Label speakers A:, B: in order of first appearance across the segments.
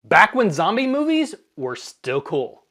A: Back when zombie movies were still cool.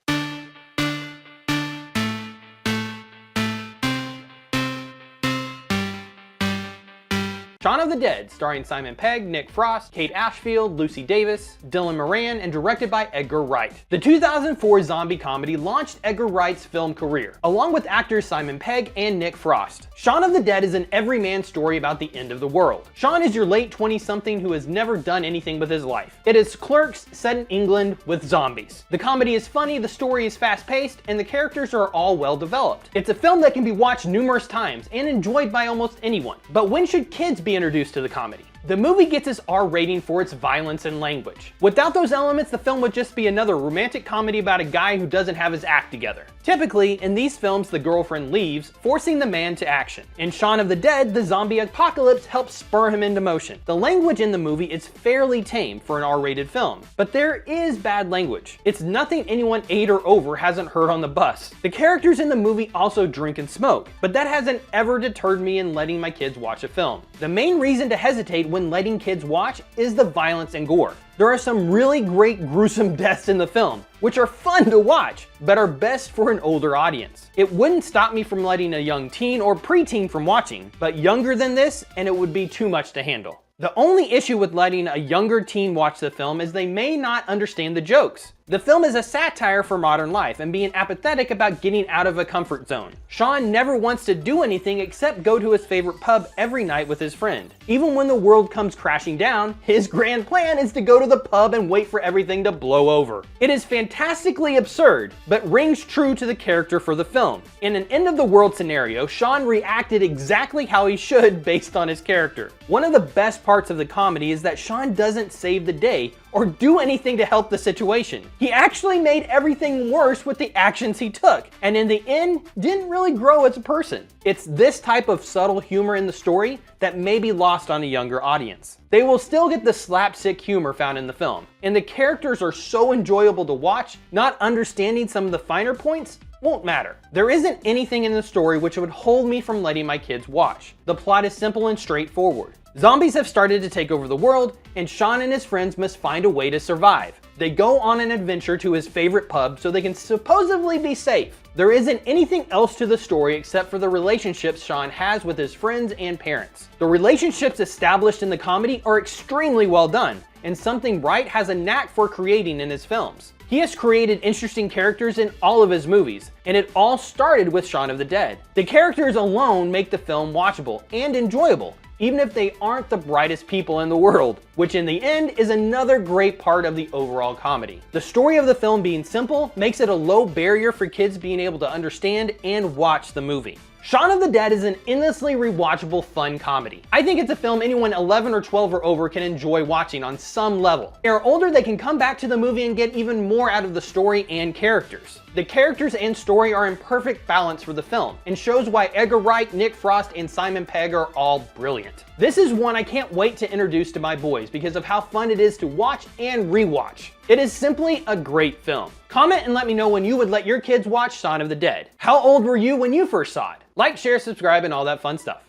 A: Shaun of the Dead, starring Simon Pegg, Nick Frost, Kate Ashfield, Lucy Davis, Dylan Moran, and directed by Edgar Wright. The 2004 zombie comedy launched Edgar Wright's film career, along with actors Simon Pegg and Nick Frost. Shaun of the Dead is an everyman story about the end of the world. Shaun is your late 20-something who has never done anything with his life. It is Clerks set in England with zombies. The comedy is funny, the story is fast-paced, and the characters are all well developed. It's a film that can be watched numerous times and enjoyed by almost anyone. But when should kids be introduced to the comedy? The movie gets its R rating for its violence and language. Without those elements, the film would just be another romantic comedy about a guy who doesn't have his act together. Typically, in these films, the girlfriend leaves, forcing the man to action. In Shaun of the Dead, the zombie apocalypse helps spur him into motion. The language in the movie is fairly tame for an R-rated film, but there is bad language. It's nothing anyone 8 or over hasn't heard on the bus. The characters in the movie also drink and smoke, but that hasn't ever deterred me in letting my kids watch a film. The main reason to hesitate when letting kids watch is the violence and gore. There are some really great gruesome deaths in the film, which are fun to watch, but are best for an older audience. It wouldn't stop me from letting a young teen or preteen from watching, but younger than this, and it would be too much to handle. The only issue with letting a younger teen watch the film is they may not understand the jokes. The film is a satire for modern life and being apathetic about getting out of a comfort zone. Shaun never wants to do anything except go to his favorite pub every night with his friend. Even when the world comes crashing down, his grand plan is to go to the pub and wait for everything to blow over. It is fantastically absurd, but rings true to the character for the film. In an end of the world scenario, Shaun reacted exactly how he should based on his character. One of the best parts of the comedy is that Shaun doesn't save the day or do anything to help the situation. He actually made everything worse with the actions he took, and in the end, didn't really grow as a person. It's this type of subtle humor in the story that may be lost on a younger audience. They will still get the slapstick humor found in the film, and the characters are so enjoyable to watch, not understanding some of the finer points won't matter. There isn't anything in the story which would hold me from letting my kids watch. The plot is simple and straightforward. Zombies have started to take over the world, and Shaun and his friends must find a way to survive. They go on an adventure to his favorite pub so they can supposedly be safe. There isn't anything else to the story except for the relationships Shaun has with his friends and parents. The relationships established in the comedy are extremely well done, and something Wright has a knack for creating in his films. He has created interesting characters in all of his movies, and it all started with Shaun of the Dead. The characters alone make the film watchable and enjoyable, even if they aren't the brightest people in the world, which in the end is another great part of the overall comedy. The story of the film being simple makes it a low barrier for kids being able to understand and watch the movie. Shaun of the Dead is an endlessly rewatchable fun comedy. I think it's a film anyone 11 or 12 or over can enjoy watching on some level. If they're older, they can come back to the movie and get even more out of the story and characters. The characters and story are in perfect balance for the film, and shows why Edgar Wright, Nick Frost, and Simon Pegg are all brilliant. This is one I can't wait to introduce to my boys because of how fun it is to watch and rewatch. It is simply a great film. Comment and let me know when you would let your kids watch Shaun of the Dead. How old were you when you first saw it? Like, share, subscribe, and all that fun stuff.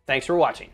A: Thanks for watching.